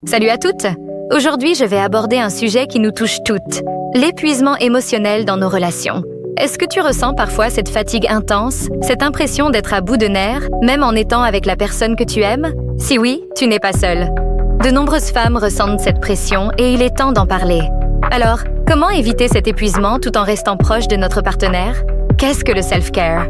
Salut à toutes! Aujourd'hui, je vais aborder un sujet qui nous touche toutes, l'épuisement émotionnel dans nos relations. Est-ce que tu ressens parfois cette fatigue intense, cette impression d'être à bout de nerfs, même en étant avec la personne que tu aimes? Si oui, tu n'es pas seule. De nombreuses femmes ressentent cette pression et il est temps d'en parler. Alors, comment éviter cet épuisement tout en restant proche de notre partenaire? Qu'est-ce que le self-care?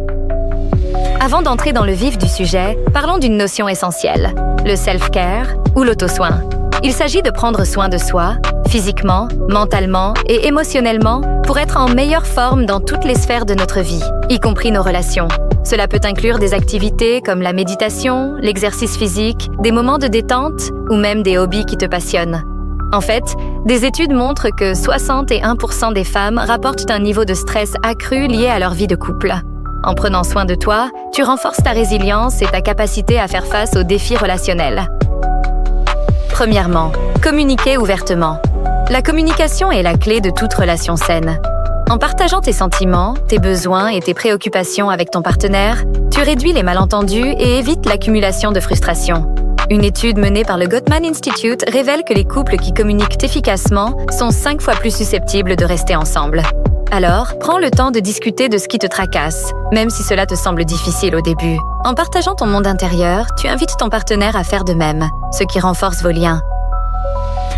Avant d'entrer dans le vif du sujet, parlons d'une notion essentielle, le self-care ou l'auto-soin. Il s'agit de prendre soin de soi, physiquement, mentalement et émotionnellement, pour être en meilleure forme dans toutes les sphères de notre vie, y compris nos relations. Cela peut inclure des activités comme la méditation, l'exercice physique, des moments de détente ou même des hobbies qui te passionnent. En fait, des études montrent que 61% des femmes rapportent un niveau de stress accru lié à leur vie de couple. En prenant soin de toi, tu renforces ta résilience et ta capacité à faire face aux défis relationnels. Premièrement, communiquer ouvertement. La communication est la clé de toute relation saine. En partageant tes sentiments, tes besoins et tes préoccupations avec ton partenaire, tu réduis les malentendus et évites l'accumulation de frustration. Une étude menée par le Gottman Institute révèle que les couples qui communiquent efficacement sont 5 fois plus susceptibles de rester ensemble. Alors, prends le temps de discuter de ce qui te tracasse, même si cela te semble difficile au début. En partageant ton monde intérieur, tu invites ton partenaire à faire de même, ce qui renforce vos liens.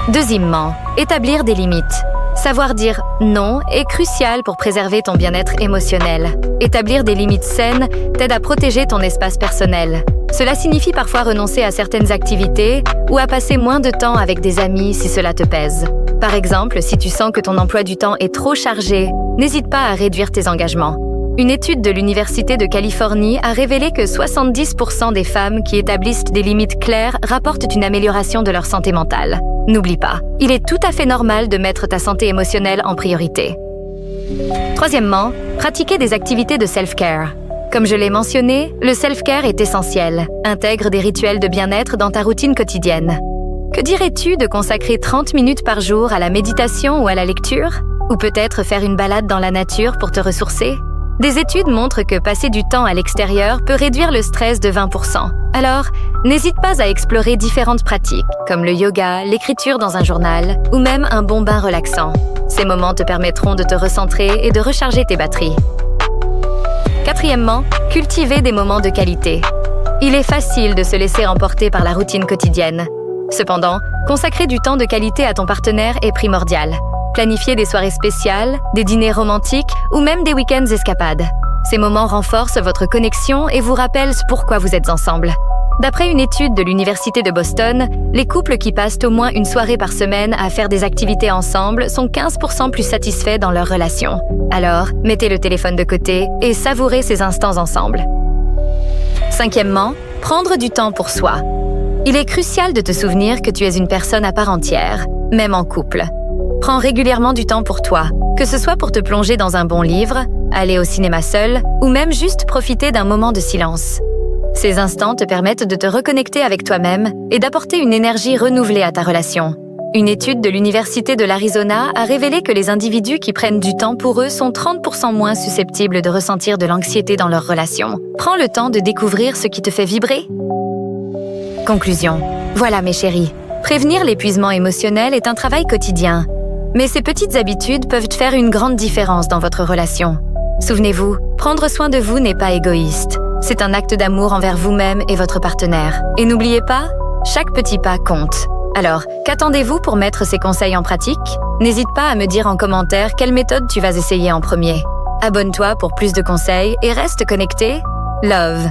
Deuxièmement, établir des limites. Savoir dire non est crucial pour préserver ton bien-être émotionnel. Établir des limites saines t'aide à protéger ton espace personnel. Cela signifie parfois renoncer à certaines activités ou à passer moins de temps avec des amis si cela te pèse. Par exemple, si tu sens que ton emploi du temps est trop chargé, n'hésite pas à réduire tes engagements. Une étude de l'Université de Californie a révélé que 70% des femmes qui établissent des limites claires rapportent une amélioration de leur santé mentale. N'oublie pas, il est tout à fait normal de mettre ta santé émotionnelle en priorité. Troisièmement, pratiquer des activités de self-care. Comme je l'ai mentionné, le self-care est essentiel. Intègre des rituels de bien-être dans ta routine quotidienne. Que dirais-tu de consacrer 30 minutes par jour à la méditation ou à la lecture? Ou peut-être faire une balade dans la nature pour te ressourcer? Des études montrent que passer du temps à l'extérieur peut réduire le stress de 20%. Alors, n'hésite pas à explorer différentes pratiques, comme le yoga, l'écriture dans un journal, ou même un bon bain relaxant. Ces moments te permettront de te recentrer et de recharger tes batteries. Quatrièmement, cultiver des moments de qualité. Il est facile de se laisser emporter par la routine quotidienne. Cependant, consacrer du temps de qualité à ton partenaire est primordial. Planifiez des soirées spéciales, des dîners romantiques ou même des week-ends escapades. Ces moments renforcent votre connexion et vous rappellent pourquoi vous êtes ensemble. D'après une étude de l'Université de Boston, les couples qui passent au moins une soirée par semaine à faire des activités ensemble sont 15% plus satisfaits dans leur relation. Alors, mettez le téléphone de côté et savourez ces instants ensemble. Cinquièmement, prendre du temps pour soi. Il est crucial de te souvenir que tu es une personne à part entière, même en couple. Prends régulièrement du temps pour toi, que ce soit pour te plonger dans un bon livre, aller au cinéma seul ou même juste profiter d'un moment de silence. Ces instants te permettent de te reconnecter avec toi-même et d'apporter une énergie renouvelée à ta relation. Une étude de l'Université de l'Arizona a révélé que les individus qui prennent du temps pour eux sont 30% moins susceptibles de ressentir de l'anxiété dans leur relation. Prends le temps de découvrir ce qui te fait vibrer. Conclusion. Voilà mes chéris, prévenir l'épuisement émotionnel est un travail quotidien. Mais ces petites habitudes peuvent faire une grande différence dans votre relation. Souvenez-vous, prendre soin de vous n'est pas égoïste. C'est un acte d'amour envers vous-même et votre partenaire. Et n'oubliez pas, chaque petit pas compte. Alors, qu'attendez-vous pour mettre ces conseils en pratique? N'hésite pas à me dire en commentaire quelle méthode tu vas essayer en premier. Abonne-toi pour plus de conseils et reste connecté. Love.